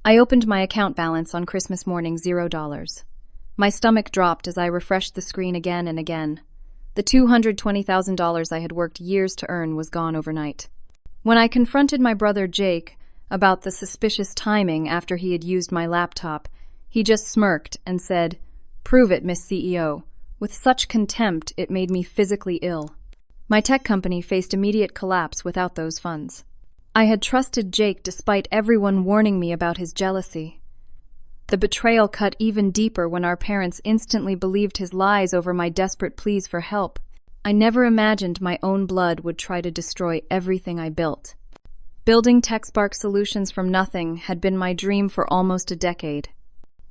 I opened my account balance on Christmas morning, $0. My stomach dropped as I refreshed the screen again and again. The $220,000 I had worked years to earn was gone overnight. When I confronted my brother Jake about the suspicious timing after he had used my laptop, he just smirked and said, "Prove it, Miss CEO," with such contempt it made me physically ill. My tech company faced immediate collapse without those funds. I had trusted Jake despite everyone warning me about his jealousy. The betrayal cut even deeper when our parents instantly believed his lies over my desperate pleas for help. I never imagined my own blood would try to destroy everything I built. Building TechSpark solutions from nothing had been my dream for almost a decade.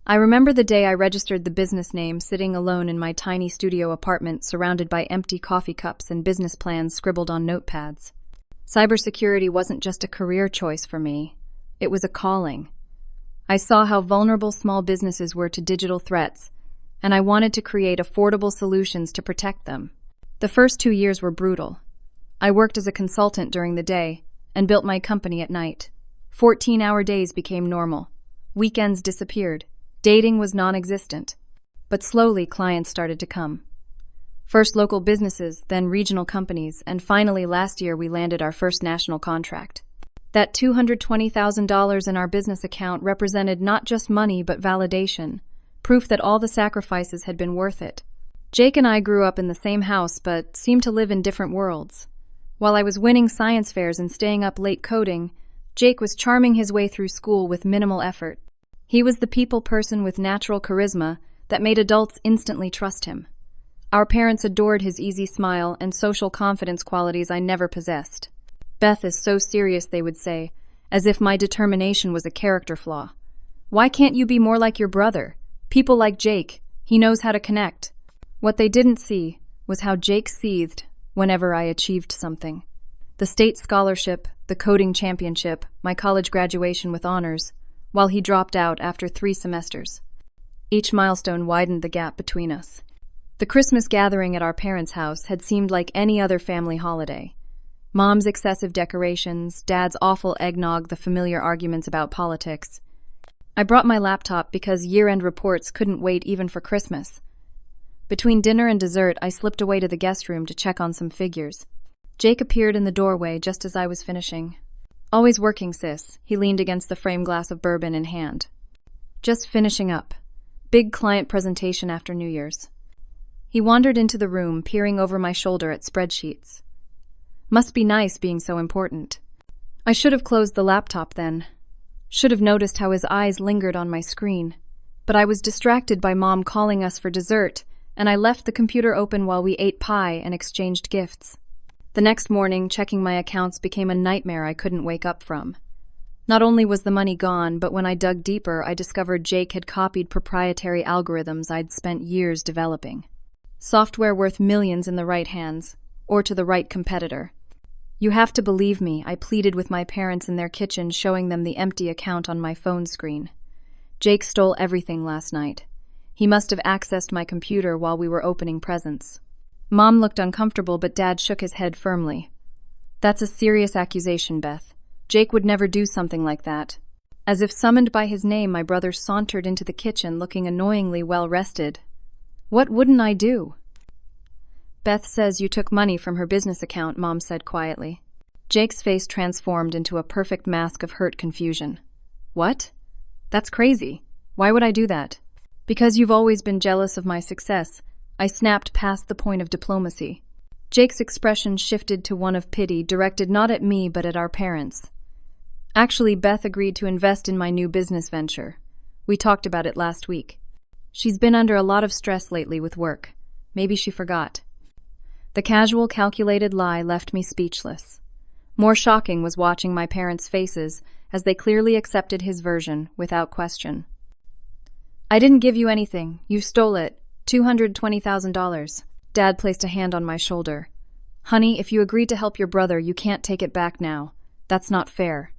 I remember the day I registered the business name, sitting alone in my tiny studio apartment surrounded by empty coffee cups and business plans scribbled on notepads. Cybersecurity wasn't just a career choice for me, it was a calling. I saw how vulnerable small businesses were to digital threats, and I wanted to create affordable solutions to protect them. The first 2 years were brutal. I worked as a consultant during the day and built my company at night. 14-hour days became normal. Weekends disappeared. Dating was non-existent. But slowly, clients started to come. First local businesses, then regional companies, and finally last year we landed our first national contract. That $220,000 in our business account represented not just money but validation, proof that all the sacrifices had been worth it. Jake and I grew up in the same house but seemed to live in different worlds. While I was winning science fairs and staying up late coding, Jake was charming his way through school with minimal effort. He was the people person with natural charisma that made adults instantly trust him. Our parents adored his easy smile and social confidence qualities I never possessed. "Beth is so serious," they would say, as if my determination was a character flaw. "Why can't you be more like your brother? People like Jake, he knows how to connect." What they didn't see was how Jake seethed whenever I achieved something. The state scholarship, the coding championship, my college graduation with honors, while he dropped out after 3 semesters. Each milestone widened the gap between us. The Christmas gathering at our parents' house had seemed like any other family holiday. Mom's excessive decorations, Dad's awful eggnog, the familiar arguments about politics. I brought my laptop because year-end reports couldn't wait even for Christmas. Between dinner and dessert, I slipped away to the guest room to check on some figures. Jake appeared in the doorway just as I was finishing. "Always working, sis," he leaned against the frame glass of bourbon in hand. "Just finishing up. Big client presentation after New Year's." He wandered into the room, peering over my shoulder at spreadsheets. Must be nice being so important. I should have closed the laptop then. Should have noticed how his eyes lingered on my screen. But I was distracted by Mom calling us for dessert, and I left the computer open while we ate pie and exchanged gifts. The next morning, checking my accounts became a nightmare I couldn't wake up from. Not only was the money gone, but when I dug deeper, I discovered Jake had copied proprietary algorithms I'd spent years developing. Software worth millions in the right hands, or to the right competitor. "You have to believe me," I pleaded with my parents in their kitchen, showing them the empty account on my phone screen. "Jake stole everything last night. He must have accessed my computer while we were opening presents." Mom looked uncomfortable, but Dad shook his head firmly. "That's a serious accusation, Beth. Jake would never do something like that." As if summoned by his name, my brother sauntered into the kitchen, looking annoyingly well-rested. "What wouldn't I do?" "Beth says you took money from her business account," Mom said quietly. Jake's face transformed into a perfect mask of hurt confusion. "What? That's crazy. Why would I do that?" "Because you've always been jealous of my success." I snapped past the point of diplomacy. Jake's expression shifted to one of pity, directed not at me but at our parents. "Actually, Beth agreed to invest in my new business venture. We talked about it last week. She's been under a lot of stress lately with work. Maybe she forgot." The casual, calculated lie left me speechless. More shocking was watching my parents' faces as they clearly accepted his version without question. "I didn't give you anything. You stole it. $220,000. Dad placed a hand on my shoulder. "Honey, if you agreed to help your brother, you can't take it back now. That's not fair."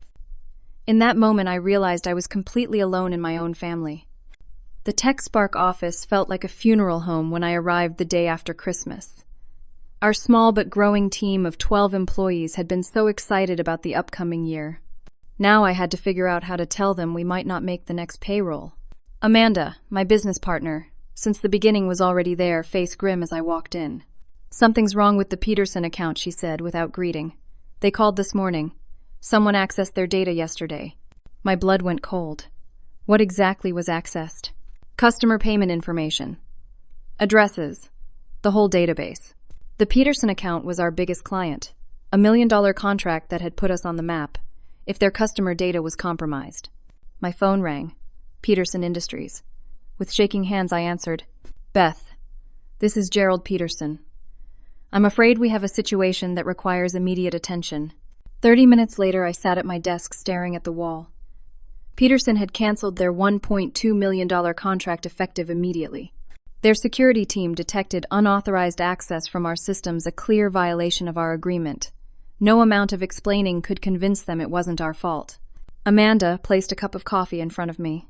In that moment, I realized I was completely alone in my own family. The TechSpark office felt like a funeral home when I arrived the day after Christmas. Our small but growing team of 12 employees had been so excited about the upcoming year. Now I had to figure out how to tell them we might not make the next payroll. Amanda, my business partner, since the beginning was already there, face grim as I walked in. Something's wrong with the Peterson account, she said without greeting. They called this morning. Someone accessed their data yesterday. My blood went cold. What exactly was accessed? Customer payment information. Addresses. The whole database. The Peterson account was our biggest client. $1 million contract that had put us on the map, if their customer data was compromised. My phone rang. Peterson Industries. With shaking hands, I answered, Beth, this is Gerald Peterson. I'm afraid we have a situation that requires immediate attention. 30 minutes later, I sat at my desk staring at the wall. Peterson had canceled their $1.2 million contract effective immediately. Their security team detected unauthorized access from our systems, a clear violation of our agreement. No amount of explaining could convince them it wasn't our fault. Amanda placed a cup of coffee in front of me.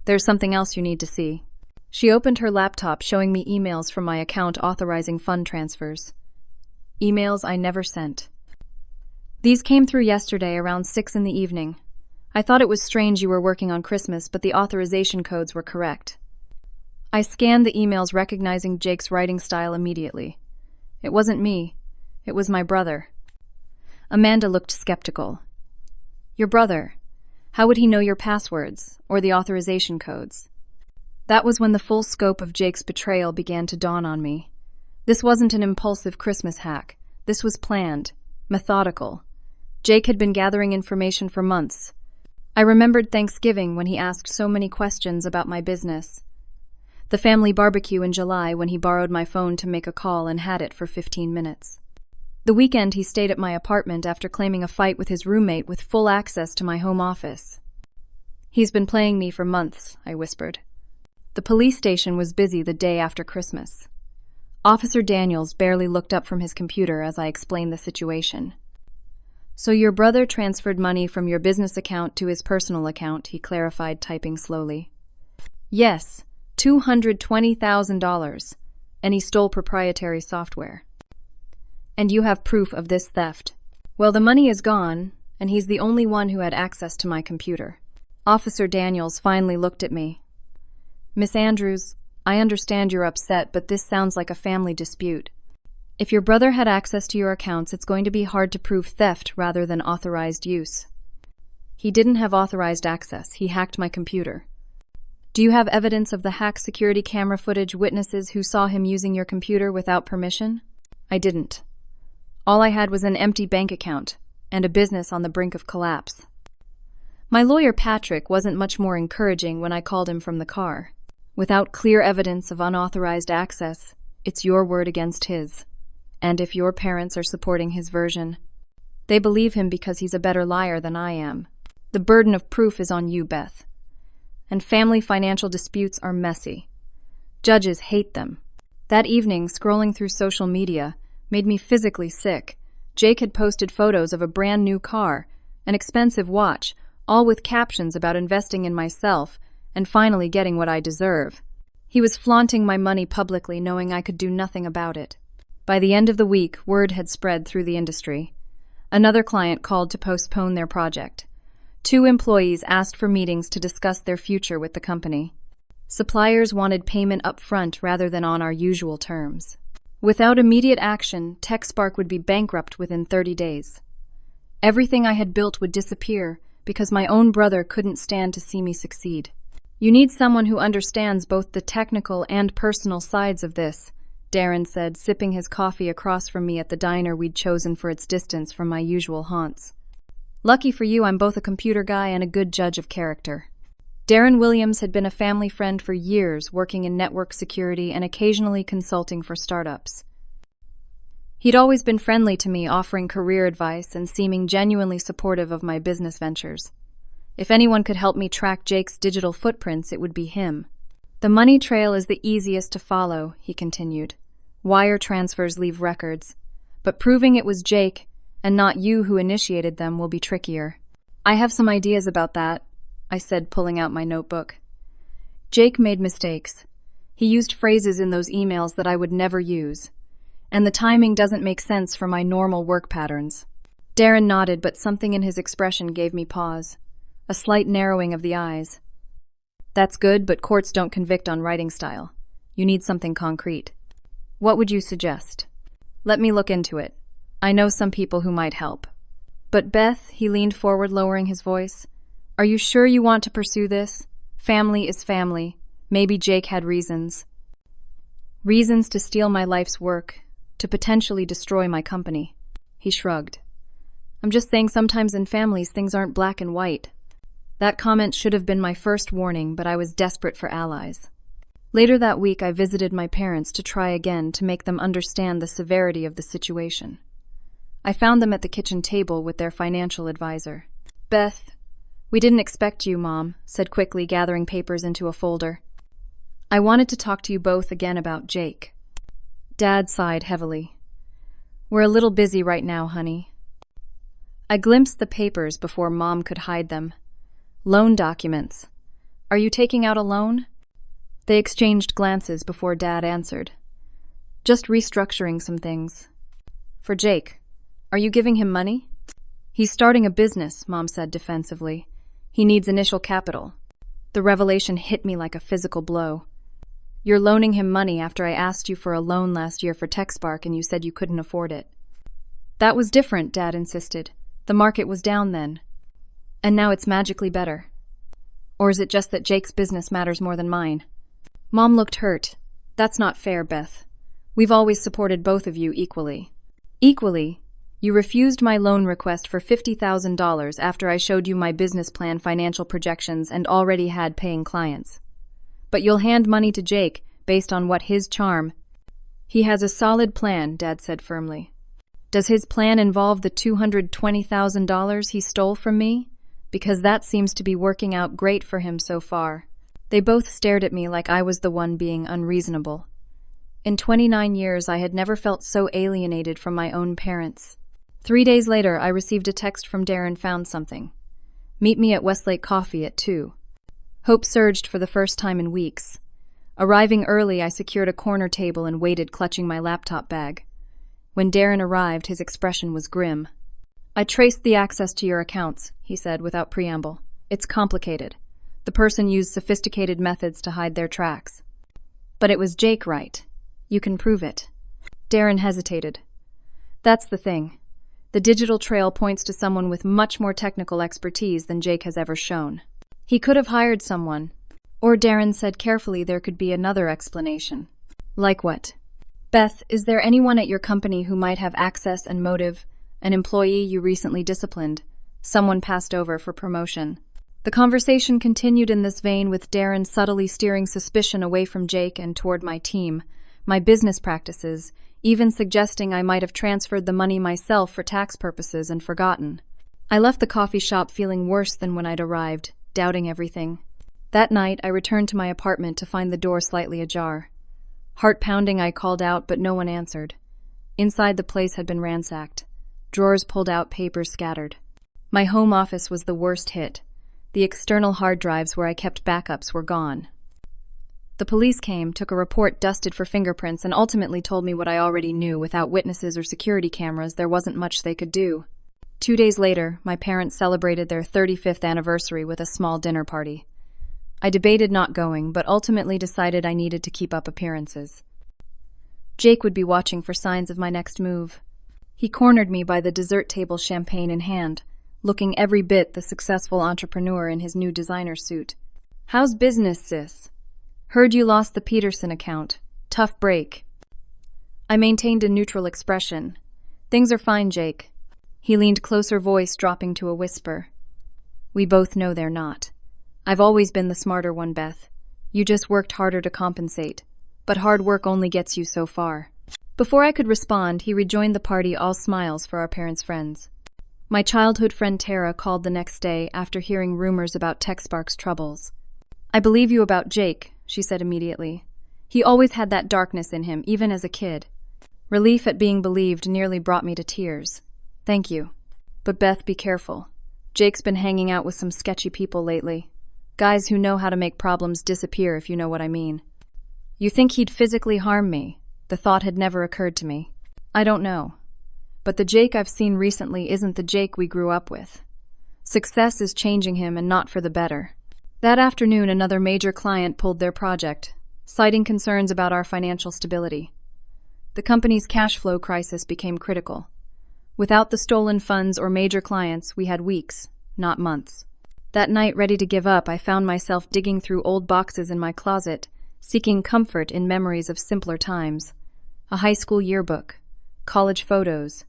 There's something else you need to see. She opened her laptop, showing me emails from my account authorizing fund transfers. Emails I never sent. These came through yesterday around 6 in the evening. I thought it was strange you were working on Christmas, but the authorization codes were correct. I scanned the emails, recognizing Jake's writing style immediately. It wasn't me. It was my brother. Amanda looked skeptical. Your brother? How would he know your passwords, or the authorization codes? That was when the full scope of Jake's betrayal began to dawn on me. This wasn't an impulsive Christmas hack. This was planned, methodical. Jake had been gathering information for months. I remembered Thanksgiving when he asked so many questions about my business. The family barbecue in July when he borrowed my phone to make a call and had it for 15 minutes. The weekend he stayed at my apartment after claiming a fight with his roommate with full access to my home office. He's been playing me for months, I whispered. The police station was busy the day after Christmas. Officer Daniels barely looked up from his computer as I explained the situation. So your brother transferred money from your business account to his personal account, he clarified, typing slowly. Yes, $220,000, and he stole proprietary software. And you have proof of this theft. Well, the money is gone, and he's the only one who had access to my computer. Officer Daniels finally looked at me. Miss Andrews, I understand you're upset, but this sounds like a family dispute. If your brother had access to your accounts, it's going to be hard to prove theft rather than authorized use. He didn't have authorized access. He hacked my computer. Do you have evidence of the hack security camera footage, witnesses who saw him using your computer without permission? I didn't. All I had was an empty bank account and a business on the brink of collapse. My lawyer Patrick wasn't much more encouraging when I called him from the car. Without clear evidence of unauthorized access, it's your word against his. And if your parents are supporting his version, they believe him because he's a better liar than I am. The burden of proof is on you, Beth. And family financial disputes are messy. Judges hate them. That evening, scrolling through social media made me physically sick. Jake had posted photos of a brand new car, an expensive watch, all with captions about investing in myself and finally getting what I deserve. He was flaunting my money publicly, knowing I could do nothing about it. By the end of the week, word had spread through the industry. Another client called to postpone their project. 2 employees asked for meetings to discuss their future with the company. Suppliers wanted payment up front rather than on our usual terms. Without immediate action, TechSpark would be bankrupt within 30 days. Everything I had built would disappear because my own brother couldn't stand to see me succeed. You need someone who understands both the technical and personal sides of this, Darren said, sipping his coffee across from me at the diner we'd chosen for its distance from my usual haunts. Lucky for you, I'm both a computer guy and a good judge of character. Darren Williams had been a family friend for years, working in network security and occasionally consulting for startups. He'd always been friendly to me, offering career advice and seeming genuinely supportive of my business ventures. If anyone could help me track Jake's digital footprints, it would be him. The money trail is the easiest to follow, he continued. Wire transfers leave records, but proving it was Jake and not you who initiated them will be trickier. I have some ideas about that, I said, pulling out my notebook. Jake made mistakes. He used phrases in those emails that I would never use, and the timing doesn't make sense for my normal work patterns. Darren nodded, but something in his expression gave me pause. A slight narrowing of the eyes. That's good, but courts don't convict on writing style. You need something concrete. What would you suggest? Let me look into it. I know some people who might help. But Beth, he leaned forward, lowering his voice. Are you sure you want to pursue this? Family is family. Maybe Jake had reasons. Reasons to steal my life's work, to potentially destroy my company. He shrugged. I'm just saying sometimes in families things aren't black and white. That comment should have been my first warning, but I was desperate for allies. Later that week, I visited my parents to try again to make them understand the severity of the situation. I found them at the kitchen table with their financial advisor. Beth, we didn't expect you, Mom, said quickly, gathering papers into a folder. I wanted to talk to you both again about Jake. Dad sighed heavily. We're a little busy right now, honey. I glimpsed the papers before Mom could hide them. Loan documents. Are you taking out a loan? They exchanged glances before Dad answered. Just restructuring some things. For Jake. Are you giving him money? He's starting a business, Mom said defensively. He needs initial capital. The revelation hit me like a physical blow. You're loaning him money after I asked you for a loan last year for TechSpark and you said you couldn't afford it. That was different, Dad insisted. The market was down then. And now it's magically better. Or is it just that Jake's business matters more than mine? Mom looked hurt. That's not fair, Beth. We've always supported both of you equally. Equally? You refused my loan request for $50,000 after I showed you my business plan financial projections and already had paying clients. But you'll hand money to Jake based on what his charm. He has a solid plan, Dad said firmly. Does his plan involve the $220,000 he stole from me? Because that seems to be working out great for him so far. They both stared at me like I was the one being unreasonable. In 29 years, I had never felt so alienated from my own parents. 3 days later, I received a text from Darren. Found something. Meet me at Westlake Coffee at 2. Hope surged for the first time in weeks. Arriving early, I secured a corner table and waited, clutching my laptop bag. When Darren arrived, his expression was grim. I traced the access to your accounts, he said without preamble. It's complicated. The person used sophisticated methods to hide their tracks. But it was Jake, right? You can prove it. Darren hesitated. That's the thing. The digital trail points to someone with much more technical expertise than Jake has ever shown. He could have hired someone. Or Darren said carefully there could be another explanation. Like what? Beth, is there anyone at your company who might have access and motive? An employee you recently disciplined? Someone passed over for promotion? The conversation continued in this vein, with Darren subtly steering suspicion away from Jake and toward my team, my business practices, even suggesting I might have transferred the money myself for tax purposes and forgotten. I left the coffee shop feeling worse than when I'd arrived, doubting everything. That night, I returned to my apartment to find the door slightly ajar. Heart pounding, I called out, but no one answered. Inside, the place had been ransacked. Drawers pulled out, papers scattered. My home office was the worst hit. The external hard drives where I kept backups were gone. The police came, took a report, dusted for fingerprints, and ultimately told me what I already knew. Without witnesses or security cameras, there wasn't much they could do. 2 days later, my parents celebrated their 35th anniversary with a small dinner party. I debated not going, but ultimately decided I needed to keep up appearances. Jake would be watching for signs of my next move. He cornered me by the dessert table, champagne in hand, looking every bit the successful entrepreneur in his new designer suit. How's business, sis? Heard you lost the Peterson account. Tough break. I maintained a neutral expression. Things are fine, Jake. He leaned closer, voice dropping to a whisper. We both know they're not. I've always been the smarter one, Beth. You just worked harder to compensate. But hard work only gets you so far. Before I could respond, he rejoined the party, all smiles for our parents' friends. My childhood friend Tara called the next day after hearing rumors about TechSpark's troubles. I believe you about Jake, she said immediately. He always had that darkness in him, even as a kid. Relief at being believed nearly brought me to tears. Thank you. But Beth, be careful. Jake's been hanging out with some sketchy people lately. Guys who know how to make problems disappear, if you know what I mean. You think he'd physically harm me? The thought had never occurred to me. I don't know. But the Jake I've seen recently isn't the Jake we grew up with. Success is changing him and not for the better. That afternoon, another major client pulled their project, citing concerns about our financial stability. The company's cash flow crisis became critical. Without the stolen funds or major clients, we had weeks, not months. That night, ready to give up, I found myself digging through old boxes in my closet, seeking comfort in memories of simpler times. A high school yearbook, college photos,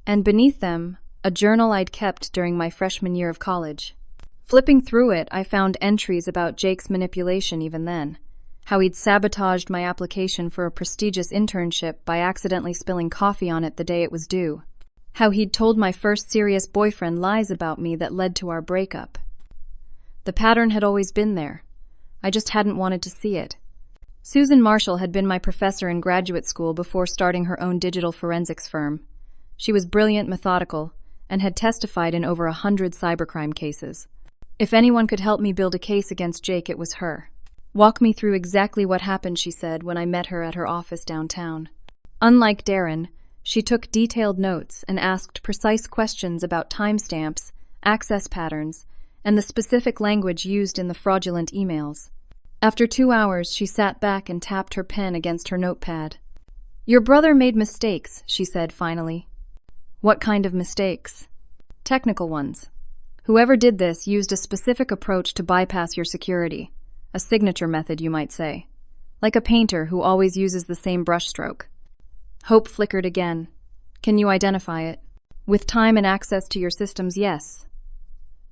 and beneath them, a journal I'd kept during my freshman year of college. Flipping through it, I found entries about Jake's manipulation even then, how he'd sabotaged my application for a prestigious internship by accidentally spilling coffee on it the day it was due, how he'd told my first serious boyfriend lies about me that led to our breakup. The pattern had always been there. I just hadn't wanted to see it. Susan Marshall had been my professor in graduate school before starting her own digital forensics firm. She was brilliant, methodical, and had testified in over 100 cybercrime cases. If anyone could help me build a case against Jake, it was her. "Walk me through exactly what happened," she said when I met her at her office downtown. Unlike Darren, she took detailed notes and asked precise questions about timestamps, access patterns, and the specific language used in the fraudulent emails. After 2 hours, she sat back and tapped her pen against her notepad. "Your brother made mistakes," she said finally. "What kind of mistakes?" "Technical ones. Whoever did this used a specific approach to bypass your security. A signature method, you might say. Like a painter who always uses the same brushstroke." Hope flickered again. "Can you identify it?" "With time and access to your systems, yes."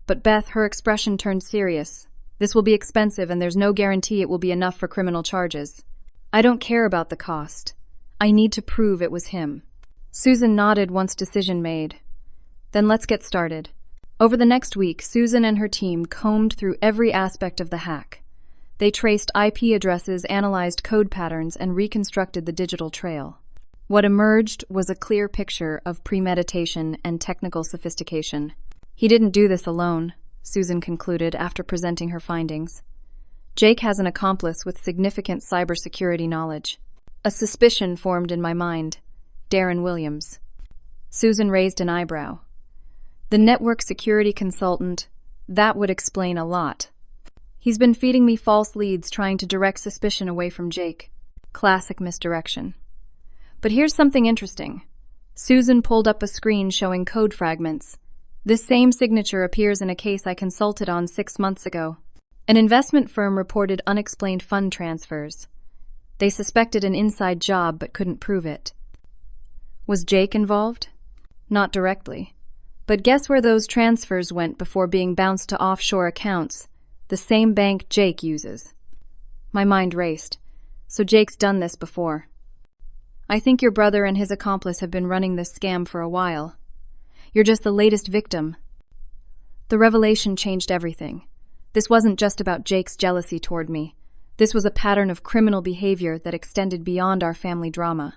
"But Beth," her expression turned serious, "this will be expensive and there's no guarantee it will be enough for criminal charges." "I don't care about the cost. I need to prove it was him." Susan nodded once decision made. "Then let's get started." Over the next week, Susan and her team combed through every aspect of the hack. They traced IP addresses, analyzed code patterns, and reconstructed the digital trail. What emerged was a clear picture of premeditation and technical sophistication. "He didn't do this alone," Susan concluded after presenting her findings. "Jake has an accomplice with significant cybersecurity knowledge." A suspicion formed in my mind. Darren Williams. Susan raised an eyebrow. "The network security consultant, that would explain a lot. He's been feeding me false leads, trying to direct suspicion away from Jake." Classic misdirection. But here's something interesting. Susan pulled up a screen showing code fragments. This same signature appears in a case I consulted on 6 months ago. An investment firm reported unexplained fund transfers. They suspected an inside job but couldn't prove it. Was Jake involved? Not directly. But guess where those transfers went before being bounced to offshore accounts? The same bank Jake uses. My mind raced. So Jake's done this before. "I think your brother and his accomplice have been running this scam for a while. You're just the latest victim." The revelation changed everything. This wasn't just about Jake's jealousy toward me. This was a pattern of criminal behavior that extended beyond our family drama.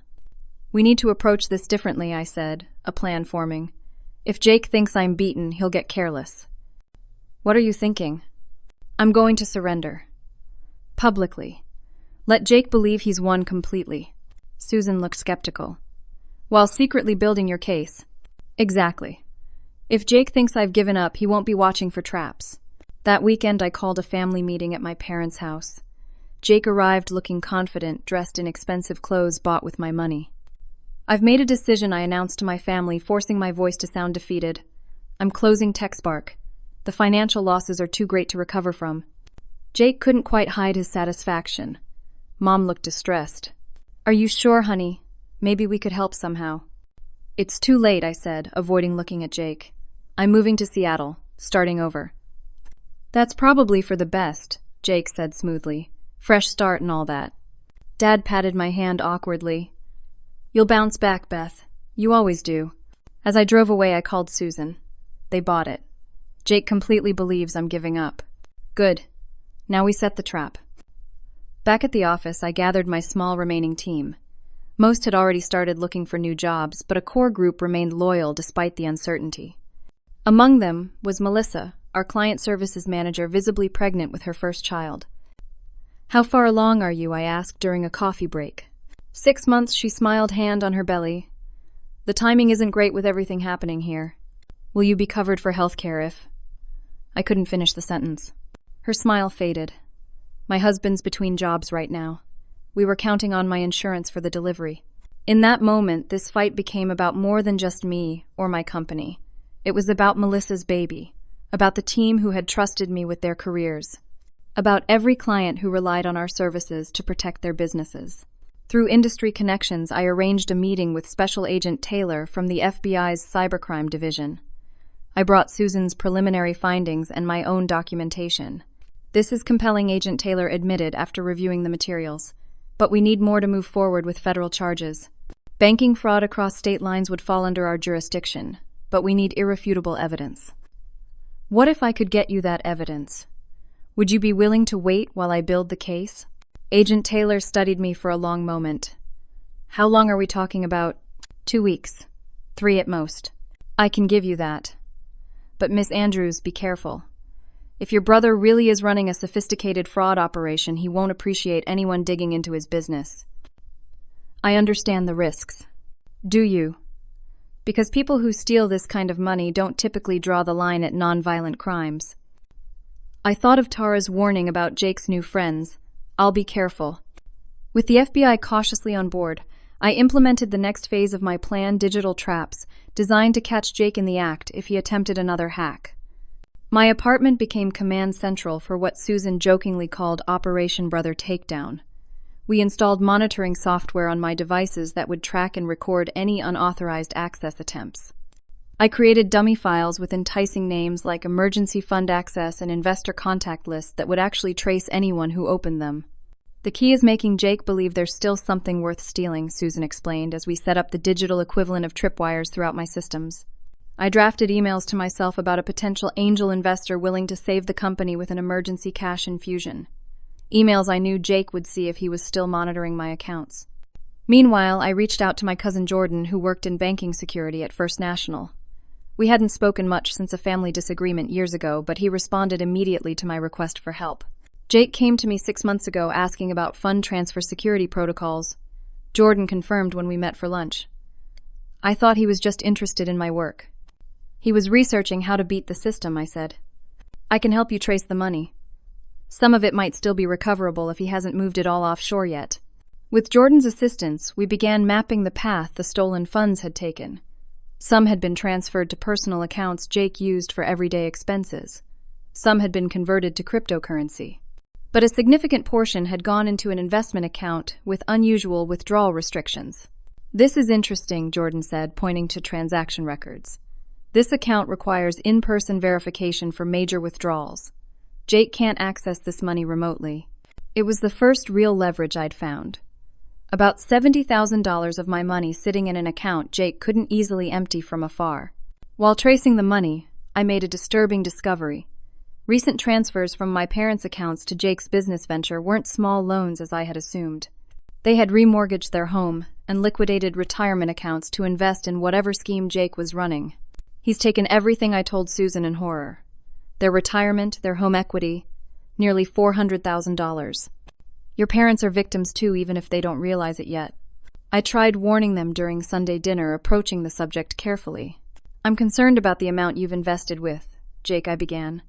"We need to approach this differently," I said, a plan forming. "If Jake thinks I'm beaten, he'll get careless." "What are you thinking?" "I'm going to surrender. Publicly. Let Jake believe he's won completely." Susan looked skeptical. "While secretly building your case." "Exactly. If Jake thinks I've given up, he won't be watching for traps." That weekend, I called a family meeting at my parents' house. Jake arrived looking confident, dressed in expensive clothes bought with my money. "I've made a decision," I announced to my family, forcing my voice to sound defeated. "I'm closing TechSpark. The financial losses are too great to recover from." Jake couldn't quite hide his satisfaction. Mom looked distressed. "Are you sure, honey? Maybe we could help somehow." "It's too late," I said, avoiding looking at Jake. "I'm moving to Seattle, starting over." "That's probably for the best," Jake said smoothly. "Fresh start and all that." Dad patted my hand awkwardly. "You'll bounce back, Beth. You always do." As I drove away, I called Susan. They bought it. Jake completely believes I'm giving up. Good. Now we set the trap. Back at the office, I gathered my small remaining team. Most had already started looking for new jobs, but a core group remained loyal despite the uncertainty. Among them was Melissa, our client services manager, visibly pregnant with her first child. "How far along are you?" I asked during a coffee break. 6 months, she smiled, hand on her belly. The timing isn't great with everything happening here. Will you be covered for health care if... I couldn't finish the sentence. Her smile faded. My husband's between jobs right now. We were counting on my insurance for the delivery. In that moment, this fight became about more than just me or my company. It was about Melissa's baby, about the team who had trusted me with their careers, about every client who relied on our services to protect their businesses. Through industry connections, I arranged a meeting with Special Agent Taylor from the FBI's Cybercrime Division. I brought Susan's preliminary findings and my own documentation. This is compelling, Agent Taylor admitted after reviewing the materials. But we need more to move forward with federal charges. Banking fraud across state lines would fall under our jurisdiction, but we need irrefutable evidence. What if I could get you that evidence? Would you be willing to wait while I build the case? Agent Taylor studied me for a long moment. How long are we talking about? 2 weeks. 3 at most. I can give you that. But Miss Andrews, be careful. If your brother really is running a sophisticated fraud operation, he won't appreciate anyone digging into his business. I understand the risks. Do you? Because people who steal this kind of money don't typically draw the line at nonviolent crimes. I thought of Tara's warning about Jake's new friends. I'll be careful. With the FBI cautiously on board, I implemented the next phase of my plan, digital traps, designed to catch Jake in the act if he attempted another hack. My apartment became command central for what Susan jokingly called Operation Brother Takedown. We installed monitoring software on my devices that would track and record any unauthorized access attempts. I created dummy files with enticing names like emergency fund access and investor contact lists that would actually trace anyone who opened them. The key is making Jake believe there's still something worth stealing, Susan explained as we set up the digital equivalent of tripwires throughout my systems. I drafted emails to myself about a potential angel investor willing to save the company with an emergency cash infusion. Emails I knew Jake would see if he was still monitoring my accounts. Meanwhile, I reached out to my cousin Jordan, who worked in banking security at First National. We hadn't spoken much since a family disagreement years ago, but he responded immediately to my request for help. Jake came to me 6 months ago asking about fund transfer security protocols. Jordan confirmed when we met for lunch. I thought he was just interested in my work. He was researching how to beat the system, I said. I can help you trace the money. Some of it might still be recoverable if he hasn't moved it all offshore yet. With Jordan's assistance, we began mapping the path the stolen funds had taken. Some had been transferred to personal accounts Jake used for everyday expenses. Some had been converted to cryptocurrency. But a significant portion had gone into an investment account with unusual withdrawal restrictions. This is interesting, Jordan said, pointing to transaction records. This account requires in-person verification for major withdrawals. Jake can't access this money remotely. It was the first real leverage I'd found. About $70,000 of my money sitting in an account Jake couldn't easily empty from afar. While tracing the money, I made a disturbing discovery. Recent transfers from my parents' accounts to Jake's business venture weren't small loans as I had assumed. They had remortgaged their home and liquidated retirement accounts to invest in whatever scheme Jake was running. He's taken everything I told Susan in horror. Their retirement, their home equity, nearly $400,000. Your parents are victims too, even if they don't realize it yet. I tried warning them during Sunday dinner, approaching the subject carefully. I'm concerned about the amount you've invested with, Jake, I began.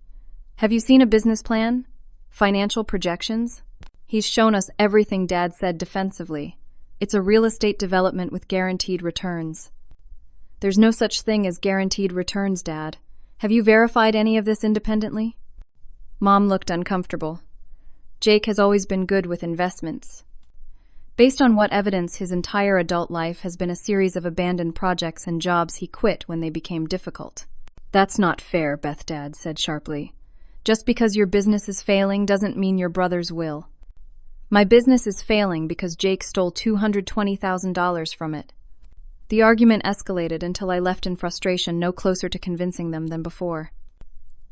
Have you seen a business plan? Financial projections? He's shown us everything, Dad said defensively. It's a real estate development with guaranteed returns. There's no such thing as guaranteed returns, Dad. Have you verified any of this independently? Mom looked uncomfortable. Jake has always been good with investments. Based on what evidence, his entire adult life has been a series of abandoned projects and jobs he quit when they became difficult. That's not fair, Beth, Dad said sharply. Just because your business is failing doesn't mean your brother's will. My business is failing because Jake stole $220,000 from it. The argument escalated until I left in frustration, no closer to convincing them than before.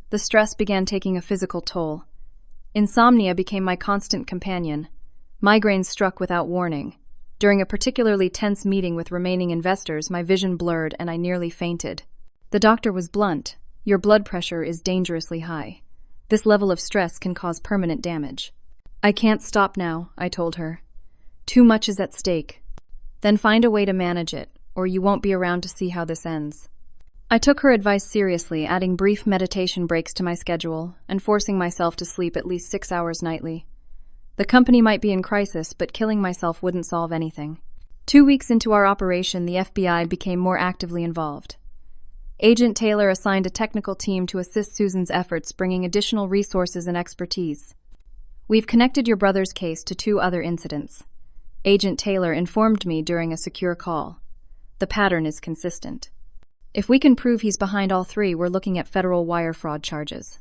The stress began taking a physical toll. Insomnia became my constant companion. Migraines struck without warning. During a particularly tense meeting with remaining investors, my vision blurred and I nearly fainted. The doctor was blunt. Your blood pressure is dangerously high. This level of stress can cause permanent damage. I can't stop now, I told her. Too much is at stake. Then find a way to manage it, or you won't be around to see how this ends. I took her advice seriously, adding brief meditation breaks to my schedule and forcing myself to sleep at least 6 hours nightly. The company might be in crisis, but killing myself wouldn't solve anything. 2 weeks into our operation, the FBI became more actively involved. Agent Taylor assigned a technical team to assist Susan's efforts, bringing additional resources and expertise. We've connected your brother's case to 2 other incidents. Agent Taylor informed me during a secure call. The pattern is consistent. If we can prove he's behind all 3, we're looking at federal wire fraud charges.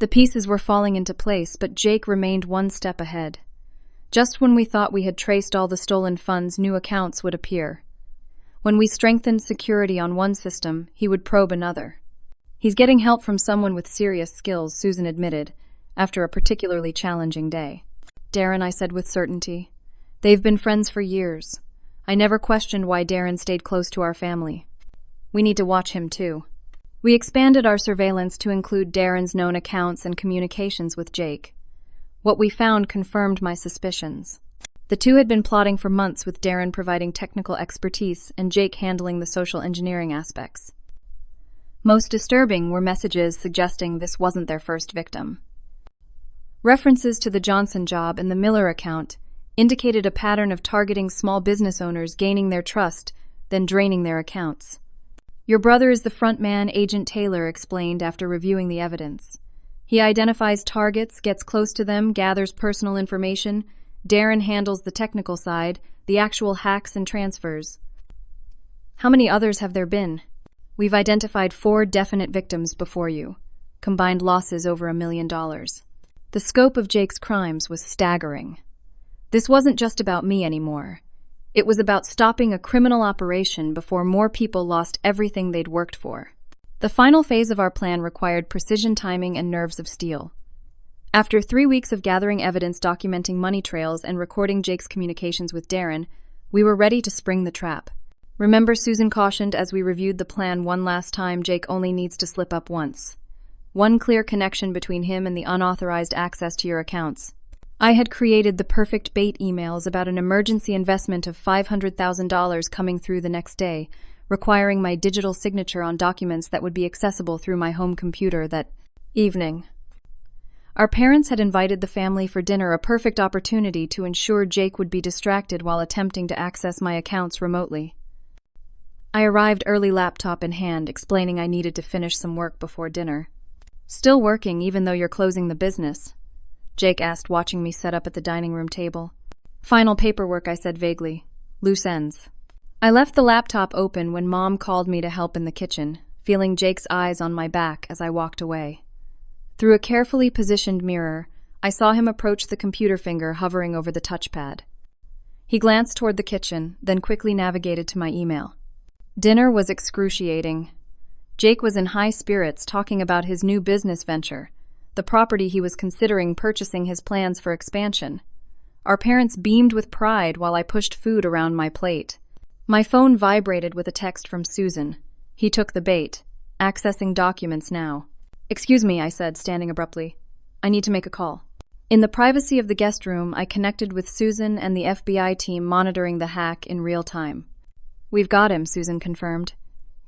The pieces were falling into place, but Jake remained one step ahead. Just when we thought we had traced all the stolen funds, new accounts would appear. When we strengthened security on one system, he would probe another. He's getting help from someone with serious skills, Susan admitted, after a particularly challenging day. Darren, I said with certainty. They've been friends for years. I never questioned why Darren stayed close to our family. We need to watch him too. We expanded our surveillance to include Darren's known accounts and communications with Jake. What we found confirmed my suspicions. The 2 had been plotting for months, with Darren providing technical expertise and Jake handling the social engineering aspects. Most disturbing were messages suggesting this wasn't their first victim. References to the Johnson job and the Miller account indicated a pattern of targeting small business owners, gaining their trust, then draining their accounts. Your brother is the front man, Agent Taylor explained after reviewing the evidence. He identifies targets, gets close to them, gathers personal information. Darren handles the technical side, the actual hacks and transfers. How many others have there been? We've identified 4 definite victims before you. Combined losses over $1 million. The scope of Jake's crimes was staggering. This wasn't just about me anymore. It was about stopping a criminal operation before more people lost everything they'd worked for. The final phase of our plan required precision timing and nerves of steel. After 3 weeks of gathering evidence, documenting money trails, and recording Jake's communications with Darren, we were ready to spring the trap. Remember, Susan cautioned as we reviewed the plan one last time, Jake only needs to slip up once. One clear connection between him and the unauthorized access to your accounts. I had created the perfect bait emails about an emergency investment of $500,000 coming through the next day, requiring my digital signature on documents that would be accessible through my home computer that evening. Our parents had invited the family for dinner, a perfect opportunity to ensure Jake would be distracted while attempting to access my accounts remotely. I arrived early, laptop in hand, explaining I needed to finish some work before dinner. Still working even though you're closing the business? Jake asked, watching me set up at the dining room table. Final paperwork, I said vaguely. Loose ends. I left the laptop open when Mom called me to help in the kitchen, feeling Jake's eyes on my back as I walked away. Through a carefully positioned mirror, I saw him approach the computer, finger hovering over the touchpad. He glanced toward the kitchen, then quickly navigated to my email. Dinner was excruciating. Jake was in high spirits, talking about his new business venture, the property he was considering purchasing, his plans for expansion. Our parents beamed with pride while I pushed food around my plate. My phone vibrated with a text from Susan. He took the bait, accessing documents now. Excuse me, I said, standing abruptly. I need to make a call. In the privacy of the guest room, I connected with Susan and the FBI team monitoring the hack in real time. We've got him, Susan confirmed.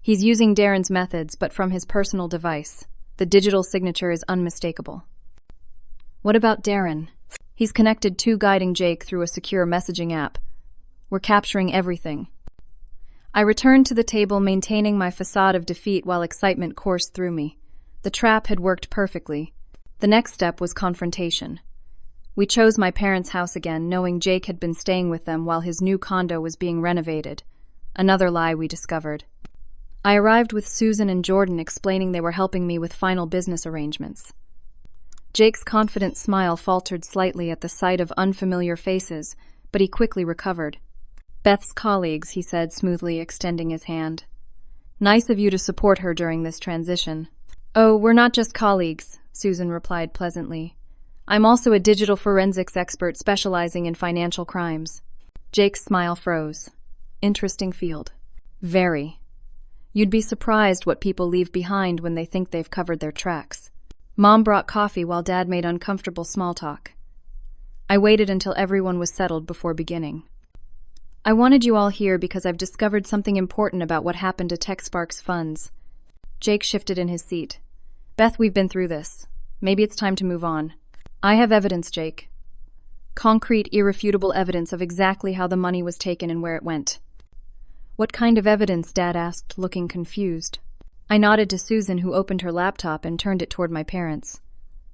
He's using Darren's methods, but from his personal device. The digital signature is unmistakable. What about Darren? He's connected to, guiding Jake through a secure messaging app. We're capturing everything. I returned to the table, maintaining my facade of defeat while excitement coursed through me. The trap had worked perfectly. The next step was confrontation. We chose my parents' house again, knowing Jake had been staying with them while his new condo was being renovated. Another lie we discovered. I arrived with Susan and Jordan, explaining they were helping me with final business arrangements. Jake's confident smile faltered slightly at the sight of unfamiliar faces, but he quickly recovered. Beth's colleagues, he said, smoothly extending his hand. Nice of you to support her during this transition. Oh, we're not just colleagues, Susan replied pleasantly. I'm also a digital forensics expert specializing in financial crimes. Jake's smile froze. Interesting field. Very. You'd be surprised what people leave behind when they think they've covered their tracks. Mom brought coffee while Dad made uncomfortable small talk. I waited until everyone was settled before beginning. I wanted you all here because I've discovered something important about what happened to TechSpark's funds. Jake shifted in his seat. Beth, we've been through this. Maybe it's time to move on. I have evidence, Jake. Concrete, irrefutable evidence of exactly how the money was taken and where it went. What kind of evidence? Dad asked, looking confused. I nodded to Susan, who opened her laptop and turned it toward my parents.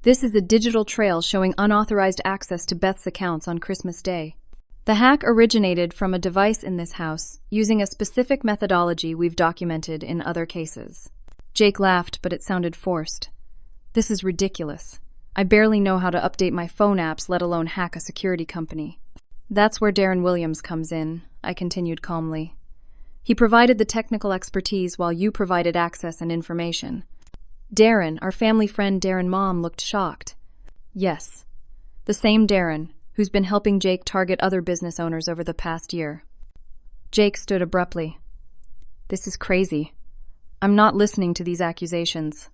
This is a digital trail showing unauthorized access to Beth's accounts on Christmas Day. The hack originated from a device in this house, using a specific methodology we've documented in other cases. Jake laughed, but it sounded forced. This is ridiculous. I barely know how to update my phone apps, let alone hack a security company. That's where Darren Williams comes in, I continued calmly. He provided the technical expertise while you provided access and information. Darren, our family friend Darren Mom, looked shocked. Yes, the same Darren, who's been helping Jake target other business owners over the past year. Jake stood abruptly. This is crazy. I'm not listening to these accusations.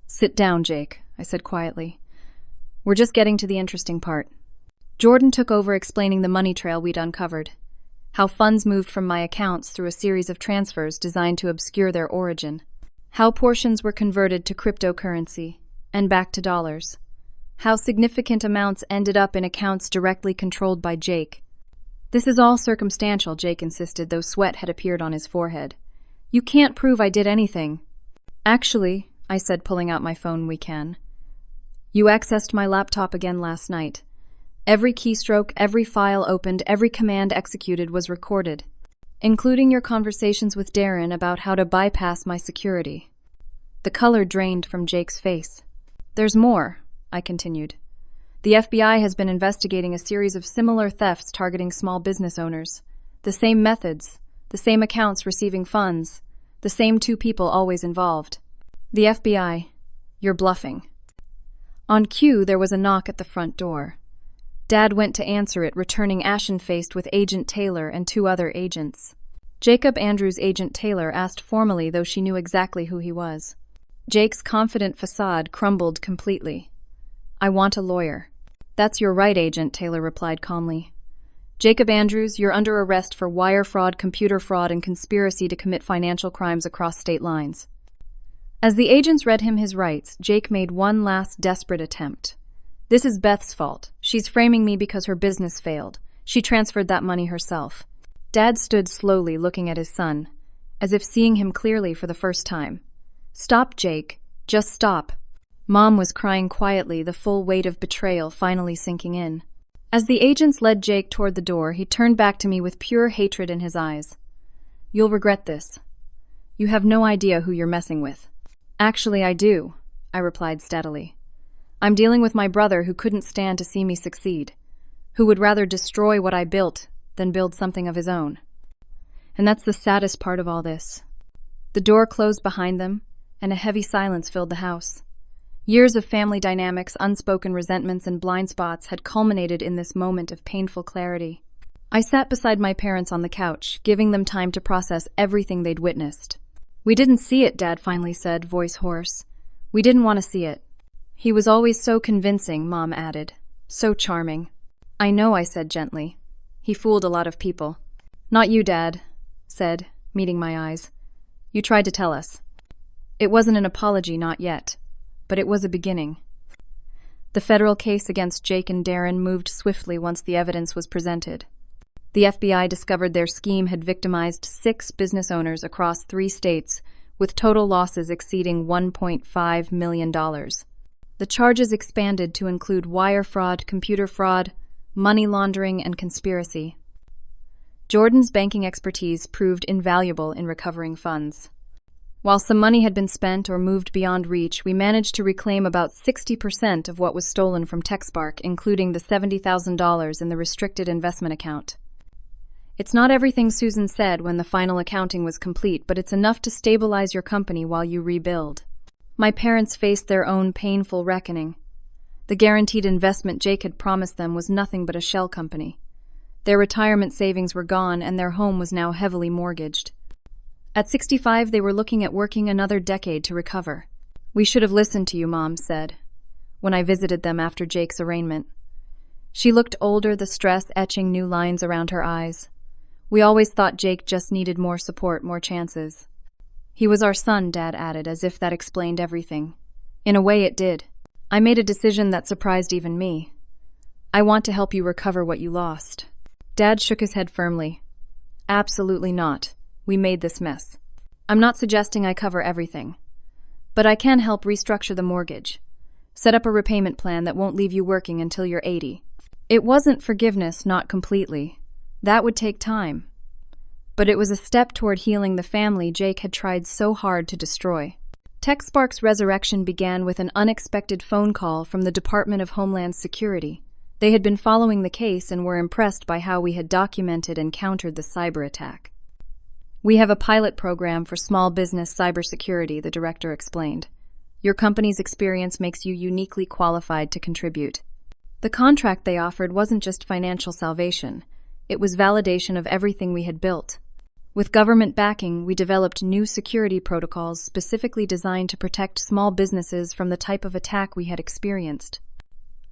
Sit down, Jake, I said quietly. We're just getting to the interesting part. Jordan took over explaining the money trail we'd uncovered. How funds moved from my accounts through a series of transfers designed to obscure their origin. How portions were converted to cryptocurrency and back to dollars. How significant amounts ended up in accounts directly controlled by Jake. This is all circumstantial, Jake insisted, though sweat had appeared on his forehead. You can't prove I did anything. Actually, I said, pulling out my phone, we can. You accessed my laptop again last night. Every keystroke, every file opened, every command executed was recorded, including your conversations with Darren about how to bypass my security. The color drained from Jake's face. There's more, I continued. The FBI has been investigating a series of similar thefts targeting small business owners. The same methods, the same accounts receiving funds, the same two people always involved. The FBI, you're bluffing. On cue, there was a knock at the front door. Dad went to answer it, returning ashen-faced with Agent Taylor and two other agents. Jacob Andrews' Agent Taylor asked formally, though she knew exactly who he was. Jake's confident facade crumbled completely. I want a lawyer. That's your right, Agent, Taylor replied calmly. Jacob Andrews, you're under arrest for wire fraud, computer fraud, and conspiracy to commit financial crimes across state lines. As the agents read him his rights, Jake made one last desperate attempt. This is Beth's fault. She's framing me because her business failed. She transferred that money herself. Dad stood slowly, looking at his son, as if seeing him clearly for the first time. Stop, Jake. Just stop. Mom was crying quietly, the full weight of betrayal finally sinking in. As the agents led Jake toward the door, he turned back to me with pure hatred in his eyes. You'll regret this. You have no idea who you're messing with. Actually, I do, I replied steadily. I'm dealing with my brother who couldn't stand to see me succeed, who would rather destroy what I built than build something of his own. And that's the saddest part of all this. The door closed behind them, and a heavy silence filled the house. Years of family dynamics, unspoken resentments, and blind spots had culminated in this moment of painful clarity. I sat beside my parents on the couch, giving them time to process everything they'd witnessed. We didn't see it, Dad finally said, voice hoarse. We didn't want to see it. He was always so convincing, Mom added. So charming. I know, I said gently. He fooled a lot of people. Not you, Dad, said, meeting my eyes. You tried to tell us. It wasn't an apology, not yet, but it was a beginning. The federal case against Jake and Darren moved swiftly once the evidence was presented. The FBI discovered their scheme had victimized 6 business owners across 3 states, with total losses exceeding $1.5 million. The charges expanded to include wire fraud, computer fraud, money laundering, and conspiracy. Jordan's banking expertise proved invaluable in recovering funds. While some money had been spent or moved beyond reach, we managed to reclaim about 60% of what was stolen from TechSpark, including the $70,000 in the restricted investment account. It's not everything Susan said when the final accounting was complete, but it's enough to stabilize your company while you rebuild. My parents faced their own painful reckoning. The guaranteed investment Jake had promised them was nothing but a shell company. Their retirement savings were gone, and their home was now heavily mortgaged. At 65, they were looking at working another decade to recover. We should have listened to you, Mom said, when I visited them after Jake's arraignment. She looked older, the stress etching new lines around her eyes. We always thought Jake just needed more support, more chances. He was our son, Dad added, as if that explained everything. In a way, it did. I made a decision that surprised even me. I want to help you recover what you lost. Dad shook his head firmly. Absolutely not. We made this mess. I'm not suggesting I cover everything. But I can help restructure the mortgage. Set up a repayment plan that won't leave you working until you're 80. It wasn't forgiveness, not completely. That would take time. But it was a step toward healing the family Jake had tried so hard to destroy. TechSpark's resurrection began with an unexpected phone call from the Department of Homeland Security. They had been following the case and were impressed by how we had documented and countered the cyber attack. We have a pilot program for small business cybersecurity, the director explained. Your company's experience makes you uniquely qualified to contribute. The contract they offered wasn't just financial salvation. It was validation of everything we had built. With government backing, we developed new security protocols specifically designed to protect small businesses from the type of attack we had experienced.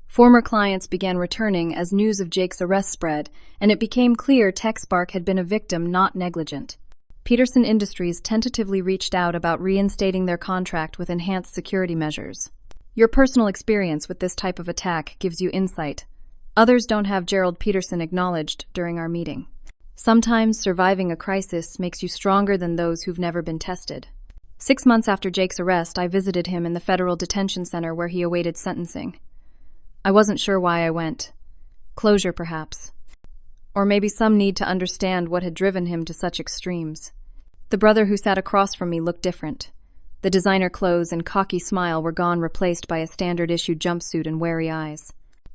Former clients began returning as news of Jake's arrest spread, and it became clear TechSpark had been a victim, not negligent. Peterson Industries tentatively reached out about reinstating their contract with enhanced security measures. Your personal experience with this type of attack gives you insight. Others don't have. Gerald Peterson acknowledged during our meeting. Sometimes surviving a crisis makes you stronger than those who've never been tested. 6 months after Jake's arrest, I visited him in the federal detention center where he awaited sentencing. I wasn't sure why I went. Closure, perhaps. Or maybe some need to understand what had driven him to such extremes. The brother who sat across from me looked different. The designer clothes and cocky smile were gone, replaced by a standard-issue jumpsuit and wary eyes.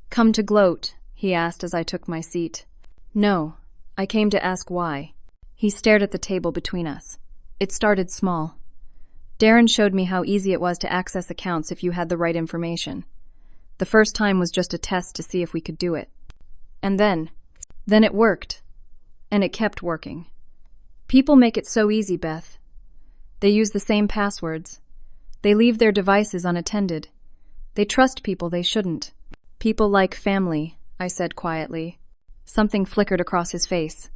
Come to gloat? He asked as I took my seat. No, I came to ask why. He stared at the table between us. It started small. Darren showed me how easy it was to access accounts if you had the right information. The first time was just a test to see if we could do it. And then it worked. And it kept working. People make it so easy, Beth. They use the same passwords. They leave their devices unattended. They trust people they shouldn't. People like family, I said quietly. Something flickered across his face.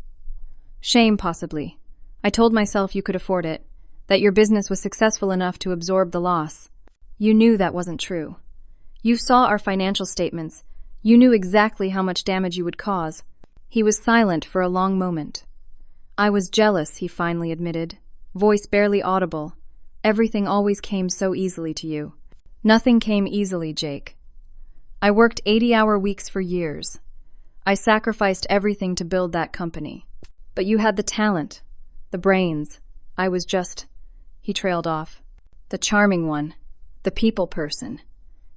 Shame, possibly. I told myself you could afford it, that your business was successful enough to absorb the loss. You knew that wasn't true. You saw our financial statements. You knew exactly how much damage you would cause. He was silent for a long moment. I was jealous, he finally admitted, voice barely audible. Everything always came so easily to you. Nothing came easily, Jake. I worked 80-hour weeks for years. I sacrificed everything to build that company. But you had the talent, the brains. I was just... He trailed off. The charming one. The people person.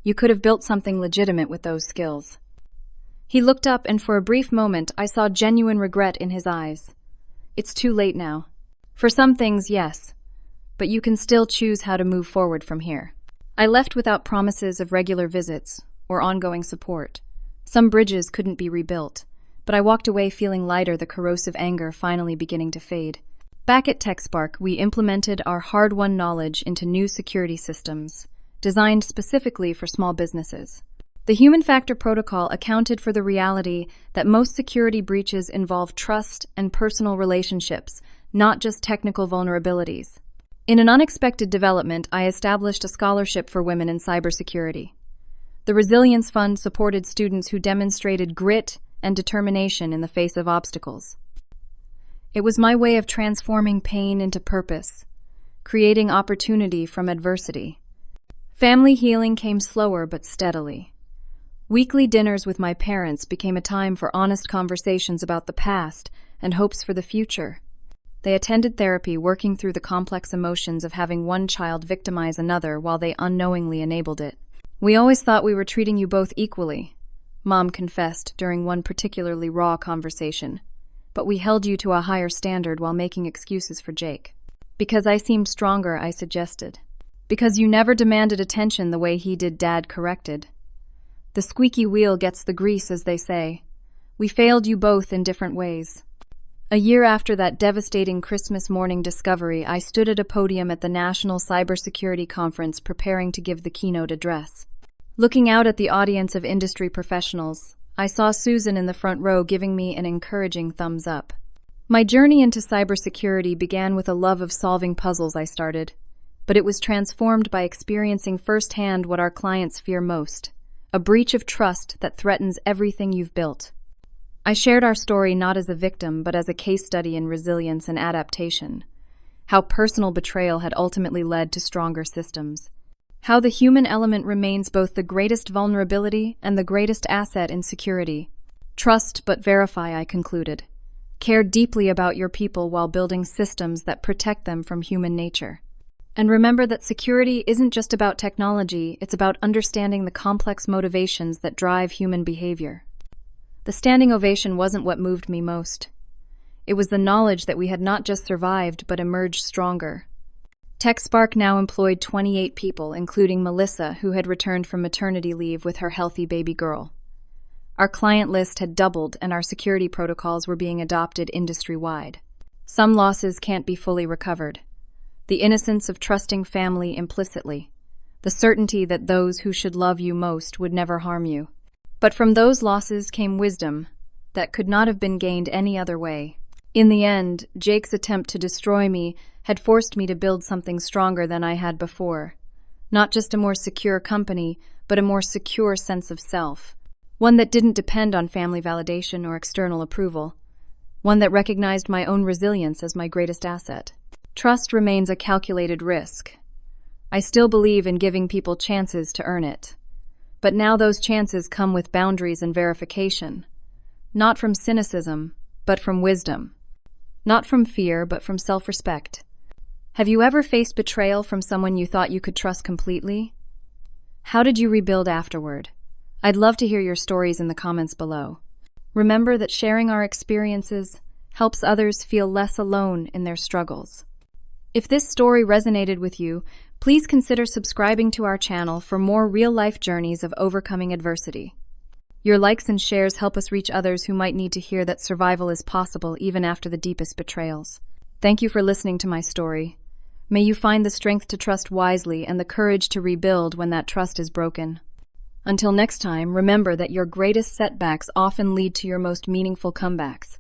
You could have built something legitimate with those skills. He looked up, and for a brief moment I saw genuine regret in his eyes. It's too late now. For some things, yes. But you can still choose how to move forward from here. I left without promises of regular visits or ongoing support. Some bridges couldn't be rebuilt, but I walked away feeling lighter, the corrosive anger finally beginning to fade. Back at TechSpark, we implemented our hard-won knowledge into new security systems, designed specifically for small businesses. The human factor protocol accounted for the reality that most security breaches involve trust and personal relationships, not just technical vulnerabilities. In an unexpected development, I established a scholarship for women in cybersecurity. The Resilience Fund supported students who demonstrated grit and determination in the face of obstacles. It was my way of transforming pain into purpose, creating opportunity from adversity. Family healing came slower but steadily. Weekly dinners with my parents became a time for honest conversations about the past and hopes for the future. They attended therapy, working through the complex emotions of having one child victimize another while they unknowingly enabled it. We always thought we were treating you both equally, Mom confessed during one particularly raw conversation. But we held you to a higher standard while making excuses for Jake. Because I seemed stronger, I suggested. Because you never demanded attention the way he did, Dad corrected. The squeaky wheel gets the grease, as they say. We failed you both in different ways. A year after that devastating Christmas morning discovery, I stood at a podium at the National Cybersecurity Conference preparing to give the keynote address. Looking out at the audience of industry professionals, I saw Susan in the front row giving me an encouraging thumbs up. My journey into cybersecurity began with a love of solving puzzles I started, but it was transformed by experiencing firsthand what our clients fear most, a breach of trust that threatens everything you've built. I shared our story not as a victim, but as a case study in resilience and adaptation, how personal betrayal had ultimately led to stronger systems, how the human element remains both the greatest vulnerability and the greatest asset in security. Trust but verify, I concluded. Care deeply about your people while building systems that protect them from human nature. And remember that security isn't just about technology, it's about understanding the complex motivations that drive human behavior. The standing ovation wasn't what moved me most. It was the knowledge that we had not just survived, but emerged stronger. TechSpark now employed 28 people, including Melissa, who had returned from maternity leave with her healthy baby girl. Our client list had doubled, and our security protocols were being adopted industry-wide. Some losses can't be fully recovered. The innocence of trusting family implicitly. The certainty that those who should love you most would never harm you. But from those losses came wisdom that could not have been gained any other way. In the end, Jake's attempt to destroy me had forced me to build something stronger than I had before. Not just a more secure company, but a more secure sense of self. One that didn't depend on family validation or external approval. One that recognized my own resilience as my greatest asset. Trust remains a calculated risk. I still believe in giving people chances to earn it. But now those chances come with boundaries and verification. Not from cynicism, but from wisdom. Not from fear, but from self-respect. Have you ever faced betrayal from someone you thought you could trust completely? How did you rebuild afterward? I'd love to hear your stories in the comments below. Remember that sharing our experiences helps others feel less alone in their struggles. If this story resonated with you, please consider subscribing to our channel for more real-life journeys of overcoming adversity. Your likes and shares help us reach others who might need to hear that survival is possible even after the deepest betrayals. Thank you for listening to my story. May you find the strength to trust wisely and the courage to rebuild when that trust is broken. Until next time, remember that your greatest setbacks often lead to your most meaningful comebacks.